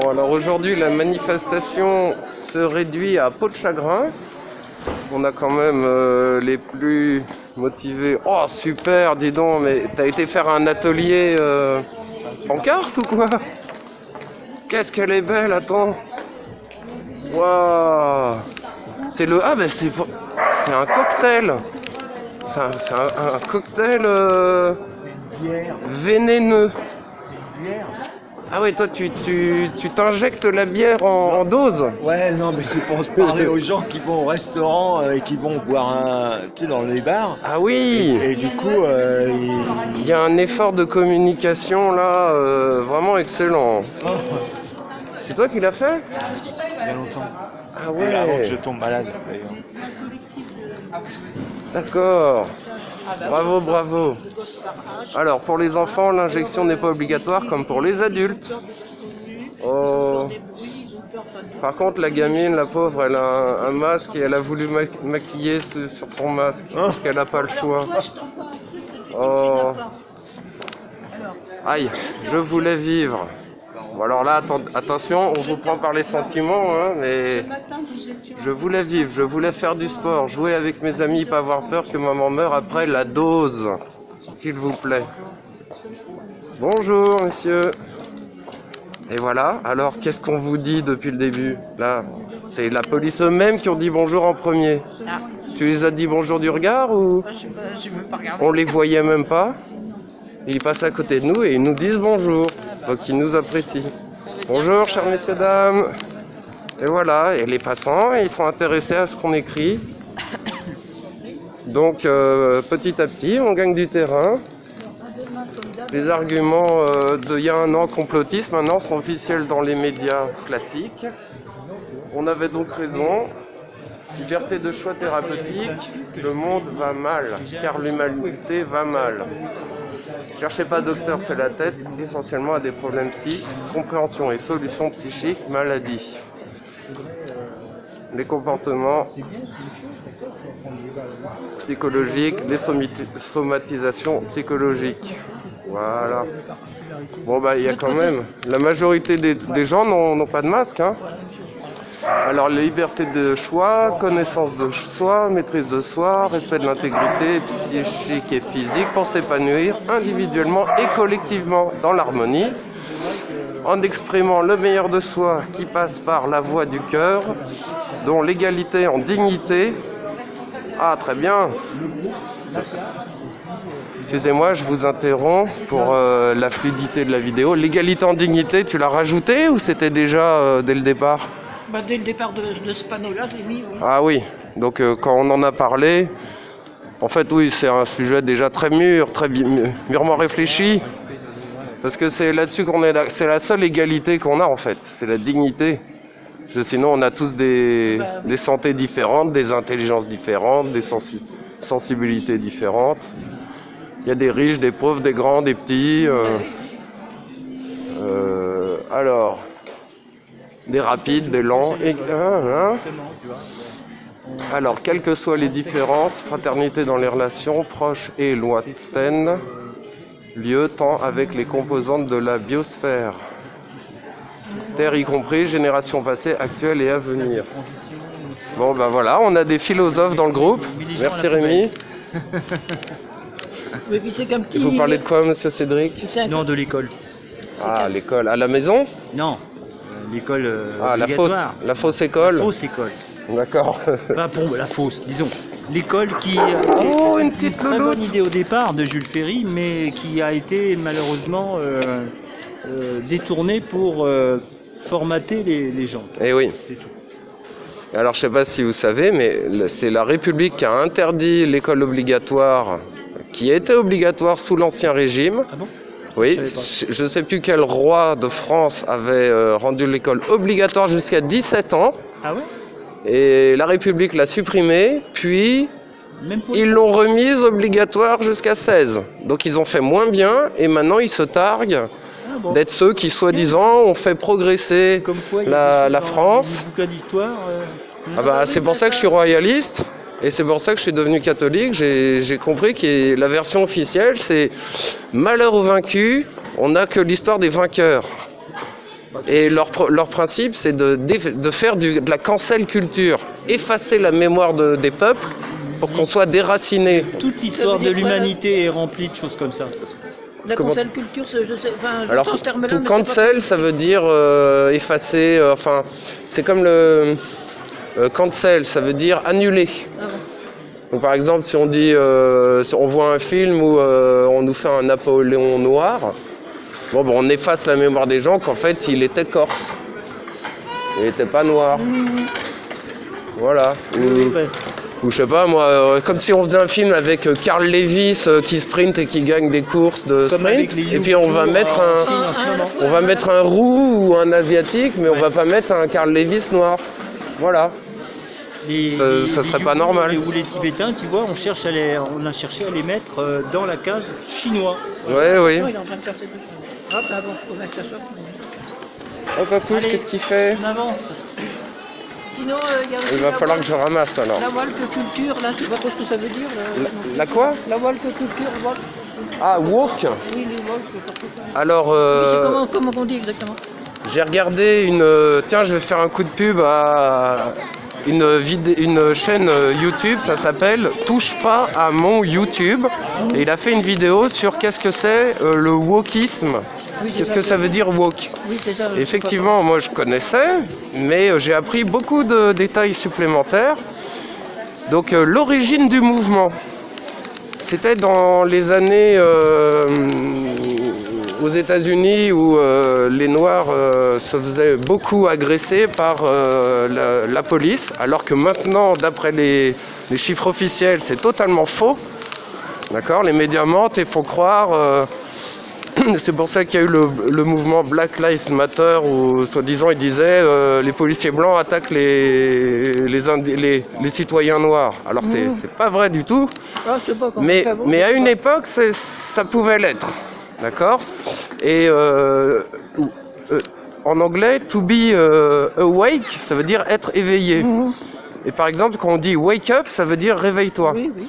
Bon, alors aujourd'hui, la manifestation se réduit à peau de chagrin. On a quand même les plus motivés. Oh, super, dis donc, mais t'as été faire un atelier en carte ou quoi? Qu'est-ce qu'elle est belle, attends. Waouh. C'est le... Ah, ben c'est un cocktail. C'est un cocktail vénéneux. C'est une bière. Ah ouais, toi tu t'injectes la bière en dose? Ouais, non, mais c'est pour parler aux gens qui vont au restaurant et qui vont boire tu sais, dans les bars. Ah oui. Et du coup, il y a un effort de communication là, vraiment excellent. Oh. C'est toi qui l'as fait? Il y a longtemps. Ah ouais. Et avant que je tombe malade, d'ailleurs. D'accord. Bravo, bravo. Alors, pour les enfants, l'injection n'est pas obligatoire comme pour les adultes. Oh. Par contre, la gamine, la pauvre, elle a un masque et elle a voulu maquiller sur son masque parce qu'elle n'a pas le choix. Oh. Aïe, je voulais vivre. Bon, alors là, attention, on vous prend par les sentiments, hein, mais je voulais vivre, je voulais faire du sport, jouer avec mes amis, pas avoir peur que maman meure après la dose, s'il vous plaît. Bonjour, messieurs. Et voilà, alors qu'est-ce qu'on vous dit depuis le début? Là, c'est la police eux-mêmes qui ont dit bonjour en premier. Ah. Tu les as dit bonjour du regard ou on les voyait même pas? Ils passent à côté de nous et ils nous disent bonjour, donc ils nous apprécient. Bonjour, chers messieurs, dames. Et voilà, et les passants, ils sont intéressés à ce qu'on écrit. Donc, petit à petit, on gagne du terrain. Les arguments d'il y a un an complotistes, maintenant, sont officiels dans les médias classiques. On avait donc raison. Liberté de choix thérapeutique, le monde va mal, car l'humanité va mal. Cherchez pas docteur, c'est la tête, essentiellement à des problèmes psy, compréhension et solutions psychiques, maladie. Les comportements psychologiques, les somatisations psychologiques. Voilà. Bon bah il y a quand même, la majorité des gens n'ont pas de masque, hein. Alors, la liberté de choix, connaissance de soi, maîtrise de soi, respect de l'intégrité psychique et physique pour s'épanouir individuellement et collectivement dans l'harmonie, en exprimant le meilleur de soi qui passe par la voie du cœur, dont l'égalité en dignité. Ah, très bien. Excusez-moi, je vous interromps pour la fluidité de la vidéo. L'égalité en dignité, tu l'as rajouté ou c'était déjà dès le départ? Bah, dès le départ de ce panneau-là, j'ai mis, oui. Ah oui, donc quand on en a parlé, en fait oui, c'est un sujet déjà très mûr, très mûrement réfléchi, parce que c'est là-dessus qu'on est là, c'est la seule égalité qu'on a en fait, c'est la dignité. Parce que sinon on a tous des santé différentes, des intelligences différentes, des sensibilités différentes. Il y a des riches, des pauvres, des grands, des petits. Alors... des rapides, des lents, et alors, quelles que soient les différences, fraternité dans les relations proches et lointaines, lieu tant avec les composantes de la biosphère, terre y compris, générations passées, actuelles et à venir. Bon ben voilà, on a des philosophes dans le groupe. Merci Rémi. Oui, puis c'est qu'un petit... Vous parlez de quoi, monsieur Cédric? Non, de l'école. Ah, l'école. À la maison? Non. L'école obligatoire. La fausse école. La fausse école. D'accord. Pas pour la fausse, disons. L'école qui a une une très bonne idée au départ de Jules Ferry, mais qui a été malheureusement détournée pour formater les gens. Eh oui. C'est tout. Alors je ne sais pas si vous savez, mais c'est la République qui a interdit l'école obligatoire, qui était obligatoire sous l'Ancien Régime. Ah bon? Oui, je ne sais plus quel roi de France avait rendu l'école obligatoire jusqu'à 17 ans. Ah ouais? Et la République l'a supprimée, puis ils l'ont remise obligatoire jusqu'à 16. Donc ils ont fait moins bien et maintenant ils se targuent d'être ceux qui, soi-disant, ont fait progresser la France. Ah bah, c'est pour ça que je suis royaliste. Et c'est pour ça que je suis devenu catholique. J'ai compris que la version officielle, c'est malheur aux vaincus, on n'a que l'histoire des vainqueurs. Et leur principe, c'est de faire de la cancel culture, effacer la mémoire des peuples pour qu'on soit déraciné. Toute l'histoire de l'humanité est remplie de choses comme ça. La cancel culture, je sais, enfin, Alors, j'entends ce terme-là. tout mais cancel, ça veut dire effacer, enfin, c'est comme le cancel, ça veut dire annuler. Ah bon. Donc, par exemple, si on dit, si on voit un film où on nous fait un Napoléon noir, bon, on efface la mémoire des gens qu'en fait, il était corse. Il n'était pas noir. Voilà. Ou je sais pas moi, comme si on faisait un film avec Carl Lewis qui sprint et qui gagne des courses de sprint, et puis on va mettre un roux ou un asiatique, mais on va pas mettre un Carl Lewis noir. Voilà. Ça serait pas normal. Ou les Tibétains, tu vois, on a cherché à les mettre dans la case chinois. Ouais, oui. Il est en train de casser tout ça. Hop, là, bon, faut mettre que ça soit. Hop, Papouche, qu'est-ce qu'il fait? On avance. Sinon, il y a aussi Il va falloir que je ramasse alors. la walk culture, là, je sais pas trop ce que ça veut dire. La quoi? La walk culture, walk. Ah, woke. Oui, les walk, je sais pas trop. Alors, Oui, c'est comment on dit exactement? j'ai regardé tiens, je vais faire un coup de pub à une chaîne YouTube, ça s'appelle Touche pas à mon YouTube. Et il a fait une vidéo sur qu'est-ce que c'est le wokisme. Oui, Qu'est-ce que ça veut dire woke? Oui, c'est ça. Effectivement, moi je connaissais, mais j'ai appris beaucoup de détails supplémentaires. Donc l'origine du mouvement, c'était dans les années aux États-Unis où les Noirs se faisaient beaucoup agresser par la police, alors que maintenant, d'après les chiffres officiels, c'est totalement faux. D'accord? Les médias mentent et font croire. C'est pour ça qu'il y a eu le mouvement Black Lives Matter où, soi-disant, ils disaient les policiers blancs attaquent les citoyens noirs. Alors, c'est pas vrai du tout, Ah, je sais pas comment mais à une époque, ça pouvait l'être. D'accord? Et en anglais, to be awake, ça veut dire être éveillé. Et par exemple, quand on dit wake up, ça veut dire réveille-toi. Oui, oui.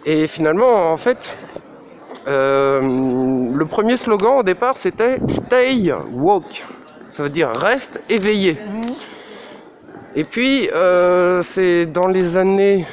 Et finalement, en fait, le premier slogan au départ c'était Stay woke, ça veut dire reste éveillé. Et puis c'est dans les années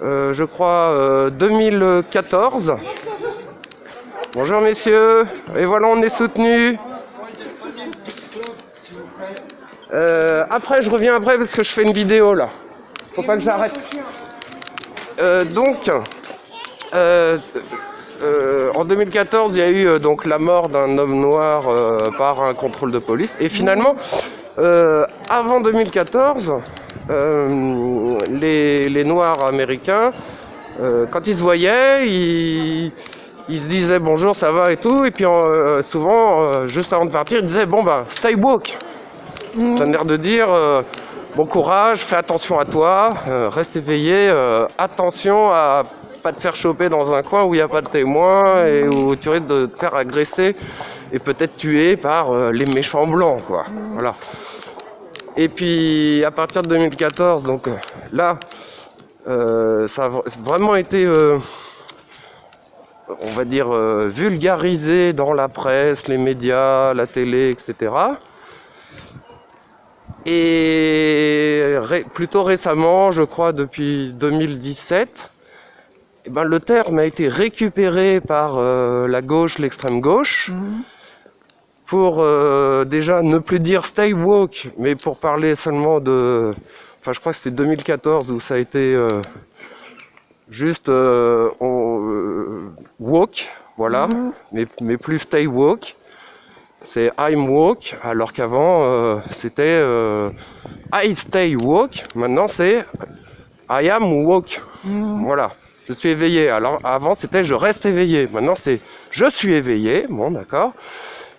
je crois 2014. Bonjour messieurs, et voilà on est soutenus. Après je reviens après parce que je fais une vidéo là, faut pas que j'arrête. Donc en 2014, il y a eu donc la mort d'un homme noir par un contrôle de police. Et finalement, avant 2014, les Noirs américains, quand ils se voyaient, ils se disaient bonjour, ça va et tout. Et puis souvent, juste avant de partir, ils disaient bon bah stay woke. Ça a l'air de dire bon courage, fais attention à toi, reste éveillé, attention à pas te faire choper dans un coin où il n'y a pas de témoins et où tu risques de te faire agresser et peut-être tuer par les méchants blancs, quoi. Voilà. Et puis à partir de 2014, donc là, ça a vraiment été, on va dire, vulgarisé dans la presse, les médias, la télé, etc. Et plutôt récemment, je crois depuis 2017, eh ben, le terme a été récupéré par la gauche, l'extrême gauche, pour déjà ne plus dire stay woke, mais pour parler seulement de... Enfin, je crois que c'est 2014 où ça a été juste woke, voilà, mais plus stay woke. C'est I'm woke, alors qu'avant c'était I stay woke, maintenant c'est I am woke. Voilà. Je suis éveillé. Alors avant c'était je reste éveillé. Maintenant c'est je suis éveillé. Bon d'accord.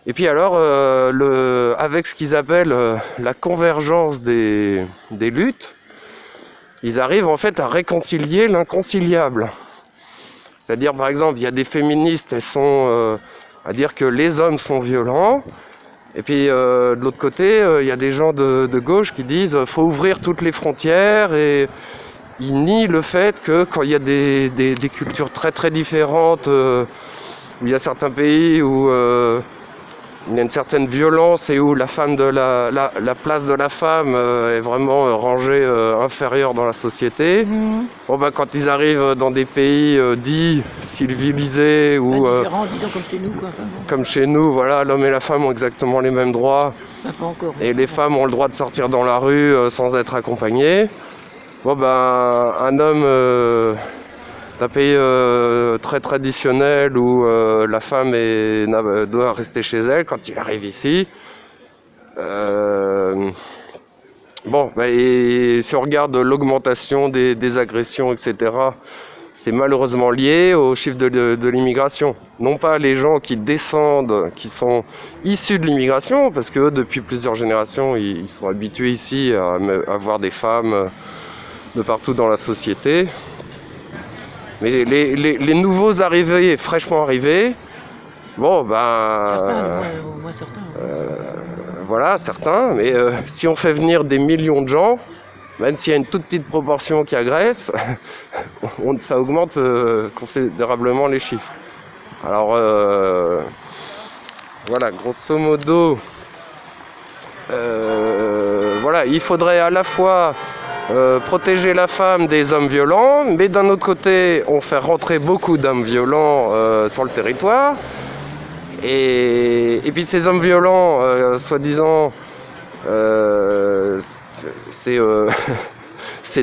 Et puis alors avec ce qu'ils appellent la convergence des luttes, ils arrivent en fait à réconcilier l'inconciliable. C'est-à-dire par exemple il y a des féministes, elles sont à dire que les hommes sont violents. Et puis de l'autre côté il y a des gens de gauche qui disent faut ouvrir toutes les frontières et il nie le fait que quand il y a des cultures très très différentes, où il y a certains pays où il y a une certaine violence et où la place de la femme est vraiment rangée inférieure dans la société. Bon, bah, quand ils arrivent dans des pays dits civilisés ou Différent, disons comme chez nous, quoi. Enfin, bon. comme chez nous, voilà, l'homme et la femme ont exactement les mêmes droits Pas encore. et les femmes ont le droit de sortir dans la rue sans être accompagnées. Bon, bah, un homme d'un pays très traditionnel où la femme doit rester chez elle quand il arrive ici. Bon, bah, et si on regarde l'augmentation des agressions, etc., c'est malheureusement lié au chiffre de l'immigration. Non pas les gens qui descendent, qui sont issus de l'immigration, parce que depuis plusieurs générations, ils sont habitués ici à voir des femmes de partout dans la société. Mais les nouveaux arrivés, fraîchement arrivés, bon, ben... Certains, au moins certains. Voilà, certains, mais si on fait venir des millions de gens, même s'il y a une toute petite proportion qui agresse, ça augmente considérablement les chiffres. Alors, voilà, grosso modo, voilà, il faudrait à la fois protéger la femme des hommes violents, mais d'un autre côté, on fait rentrer beaucoup d'hommes violents sur le territoire. Et puis ces hommes violents, soi-disant, c'est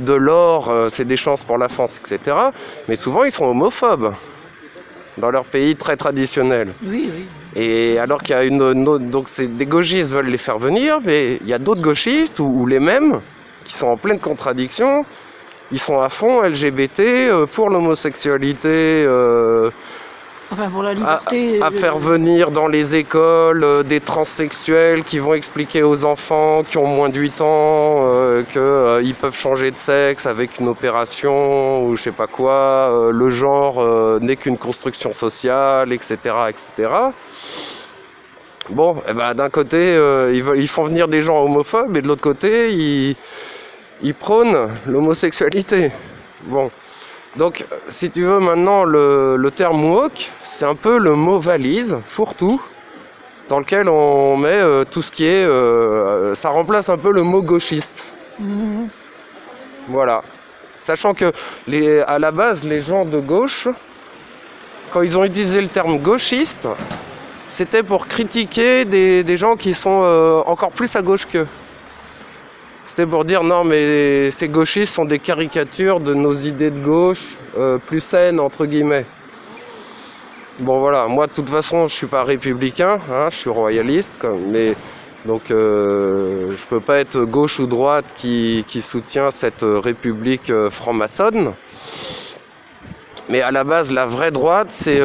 de l'or, c'est des chances pour la France, etc. Mais souvent, ils sont homophobes dans leur pays très traditionnel. Oui, oui. Et alors qu'il y a une autre... Donc des gauchistes veulent les faire venir, mais il y a d'autres gauchistes, ou les mêmes, qui sont en pleine contradiction. Ils sont à fond LGBT, pour l'homosexualité, Enfin, pour la liberté. à faire venir dans les écoles des transsexuels qui vont expliquer aux enfants qui ont moins de 8 ans qu'ils peuvent changer de sexe avec une opération ou je sais pas quoi, le genre n'est qu'une construction sociale, etc. etc. Bon, eh ben, d'un côté, ils font venir des gens homophobes et de l'autre côté, ils prônent l'homosexualité. Bon. Donc, si tu veux, maintenant, le terme woke, c'est un peu le mot valise, fourre-tout, dans lequel on met tout ce qui est... ça remplace un peu le mot gauchiste. Voilà. Sachant que, à la base, les gens de gauche, quand ils ont utilisé le terme gauchiste, c'était pour critiquer des gens qui sont encore plus à gauche qu'eux. C'était pour dire non mais ces gauchistes sont des caricatures de nos idées de gauche plus saines entre guillemets. Bon voilà, moi de toute façon je suis pas républicain, hein, je suis royaliste, mais donc je peux pas être gauche ou droite qui soutient cette république franc-maçonne. Mais à la base la vraie droite c'est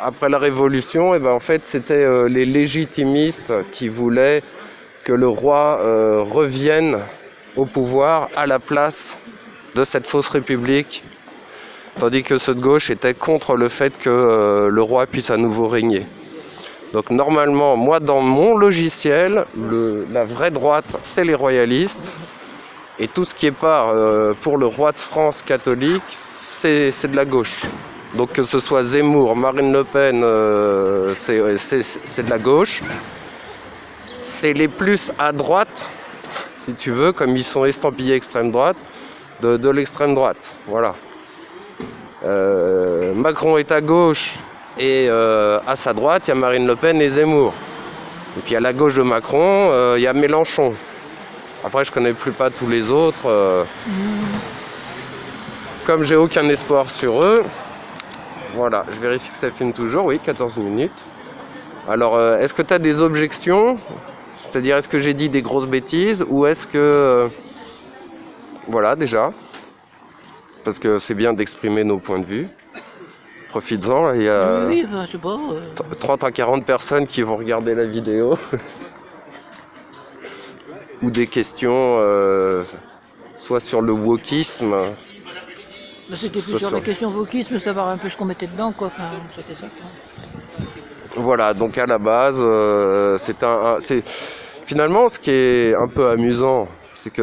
après la Révolution, et ben en fait c'était les légitimistes qui voulaient que le roi revienne au pouvoir à la place de cette fausse république, tandis que ceux de gauche étaient contre le fait que le roi puisse à nouveau régner. Donc normalement, moi dans mon logiciel, la vraie droite, c'est les royalistes, et tout ce qui est pas pour le roi de France catholique, c'est de la gauche. Donc que ce soit Zemmour, Marine Le Pen, c'est de la gauche. C'est les plus à droite, si tu veux, comme ils sont estampillés extrême droite, de l'extrême droite. Voilà. Macron est à gauche et à sa droite, il y a Marine Le Pen et Zemmour. Et puis à la gauche de Macron, il y a Mélenchon. Après, je connais plus pas tous les autres. Comme j'ai aucun espoir sur eux, voilà, je vérifie que ça filme toujours. Oui, 14 minutes. Alors, est-ce que tu as des objections ? C'est-à-dire, est-ce que j'ai dit des grosses bêtises ou est-ce que... voilà, déjà. Parce que c'est bien d'exprimer nos points de vue. Profites-en, il y a Oui, ben, je sais pas. 30 à 40 personnes qui vont regarder la vidéo. Ou des questions, soit sur le wokisme. Ben, c'était plus sur la question wokisme, savoir un peu ce qu'on mettait dedans, quoi. Enfin, c'était ça, quoi. Voilà, donc à la base, finalement, ce qui est un peu amusant, c'est que